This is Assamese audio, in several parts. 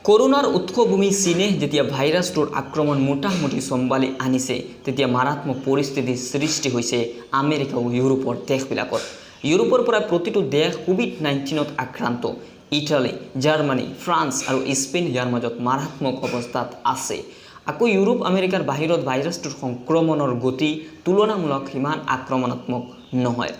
কৰোনাৰ উৎসভূমি চীনে যেতিয়া ভাইৰাছটোৰ আক্ৰমণ মোটামুটি চম্ভালি আনিছে তেতিয়া মাৰাত্মক পৰিস্থিতিৰ সৃষ্টি হৈছে আমেৰিকা আৰু ইউৰোপৰ দেশবিলাকত। ইউৰোপৰ পৰা প্ৰতিটো দেশ কোভিড-19ত আক্ৰান্ত। ইটালী, জাৰ্মানী, ফ্ৰান্স আৰু স্পেইন ইয়াৰ মাজত মাৰাত্মক অৱস্থাত আছে। আকৌ ইউৰোপ আমেৰিকাৰ বাহিৰত ভাইৰাছটোৰ সংক্ৰমণৰ গতি তুলনামূলক সিমান আক্ৰমণাত্মক নহয়।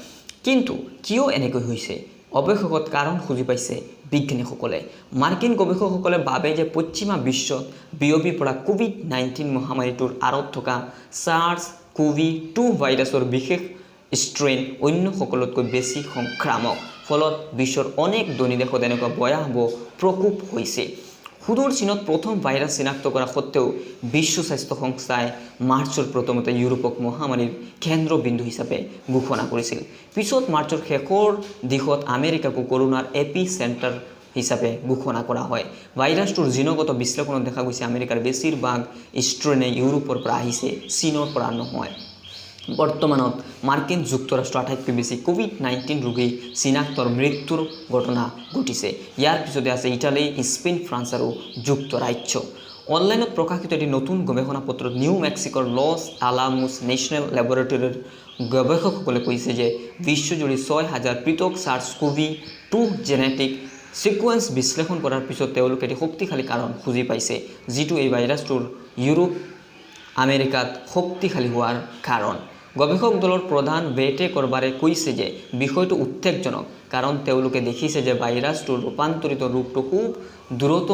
কিন্তু কিয় এনেকৈ হৈছে? অৱশেষত কাৰণ খুঁজি পাইছে বিজ্ঞানীসকলে। মাৰ্কিন গৱেষকসকলে ভাবে যে পশ্চিমা বিশ্বত বিয়পি পৰা কোভিড-19 মহামাৰীটোৰ আঁৰত থকা SARS-CoV-2 ভাইৰাছৰ বিশেষ ষ্ট্ৰেইন অন্য সকলোতকৈ বেছি সংক্ৰামক। ফলত বিশ্বৰ অনেক ধনী দেশত এনেকুৱা ভয়াৱহ প্ৰকোপ হৈছে। সুদূৰ চীনত প্ৰথম ভাইৰাছ চিনাক্ত কৰা সত্ত্বেও বিশ্ব স্বাস্থ্য সংস্থাই মাৰ্চৰ প্ৰথমতে ইউৰোপক মহামাৰীৰ কেন্দ্ৰবিন্দু হিচাপে ঘোষণা কৰিছিল। পিছত মাৰ্চৰ শেষৰ দিশত আমেৰিকাকো কৰোনাৰ এপি চেণ্টাৰ হিচাপে ঘোষণা কৰা হয়। ভাইৰাছটোৰ জিনগত বিশ্লেষণত দেখা গৈছে আমেৰিকাৰ বেছিভাগ ষ্ট্ৰেইনে ইউৰোপৰ পৰা আহিছে, চীনৰ পৰা নহয়। বৰ্তমানত মাৰ্কিন যুক্তৰাষ্ট্ৰ আটাইতকৈ বেছি কোভিড-19 ৰোগী চিনাক্তৰ মৃত্যুৰ ঘটনা ঘটিছে। ইয়াৰ পিছতে আছে ইটালী, স্পেইন, ফ্ৰান্স আৰু যুক্তৰাজ্য। অনলাইনত প্ৰকাশিত এটি নতুন গৱেষণা পত্ৰত নিউ মেক্সিকোৰ লছ আলামোছ নেশ্যনেল লেবৰেটৰীৰ গৱেষকসকলে কৈছে যে বিশ্বজুৰি 6,000 পৃথক SARS-CoV-2 জেনেটিক সিকুৱেন্স বিশ্লেষণ কৰাৰ পিছত তেওঁলোকে এটি শক্তিশালী কাৰণ খুঁজি পাইছে, যিটো এই ভাইৰাছটোৰ ইউৰোপ আমেৰিকাত শক্তিশালী হোৱাৰ কাৰণ। গৱেষক দলৰ প্ৰধান বেটে কৰবাৰে কৈছে যে বিষয়টো উদ্বেগজনক, কাৰণ তেওঁলোকে দেখিছে যে ভাইৰাছটোৰ ৰূপান্তৰিত ৰূপটো খুব দ্ৰুত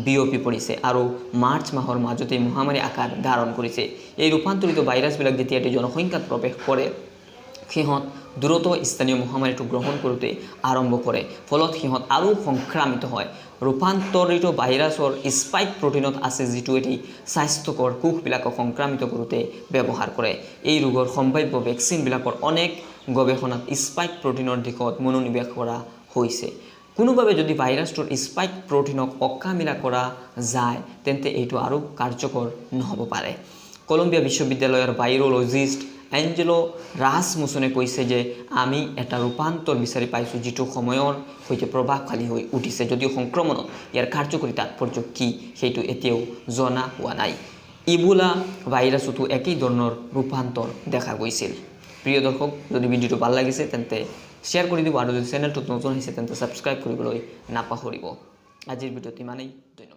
বিয়পি পৰিছে আৰু মাৰ্চ মাহৰ মাজতেই মহামাৰী আকাৰ ধাৰণ কৰিছে। এই ৰূপান্তৰিত ভাইৰাছবিলাক যেতিয়া এটি জনসংখ্যাত প্ৰৱেশ কৰে, সিহঁত দ্ৰুত স্থানীয় মহামাৰীটো গ্ৰহণ কৰোঁতে আৰম্ভ কৰে। ফলত সিহঁত আৰু সংক্ৰামিত হয়। ৰূপান্তৰিত ভাইৰাছৰ স্পাইক প্ৰটিনত আছে, যিটো এটি স্বাস্থ্যকৰ কোষবিলাকক সংক্ৰামিত কৰোঁতে ব্যৱহাৰ কৰে। এই ৰোগৰ সম্ভাৱ্য ভেকচিনবিলাকৰ অনেক গৱেষণাত স্পাইক প্ৰটিনৰ দিশত মনোনিৱেশ কৰা হৈছে। কোনোভাৱে যদি ভাইৰাছটোৰ স্পাইক প্ৰটিনক অকামিলা কৰা যায় তেন্তে এইটো আৰু কাৰ্যকৰ নহ'ব পাৰে। কলম্বিয়া বিশ্ববিদ্যালয়ৰ ভাইৰলজিষ্ট এঞ্জেলো ৰাসমুছনে কৈছে যে আমি এটা ৰূপান্তৰ বিচাৰি পাইছোঁ, যিটো সময়ৰ সৈতে প্ৰভাৱশালী হৈ উঠিছে। যদিও সংক্ৰমণত ইয়াৰ কাৰ্যকৰী তাৎপৰ্য কি সেইটো এতিয়াও জনা হোৱা নাই। ইবোলা ভাইৰাছতো একেই ধৰণৰ ৰূপান্তৰ দেখা গৈছিল। প্ৰিয় দৰ্শক, যদি ভিডিঅ'টো ভাল লাগিছে তেন্তে শ্বেয়াৰ কৰি দিব আৰু যদি চেনেলটোত নতুন আহিছে তেন্তে ছাবস্ক্ৰাইব কৰিবলৈ নাপাহৰিব। আজিৰ ভিডিঅ'ত ইমানেই। ধন্যবাদ।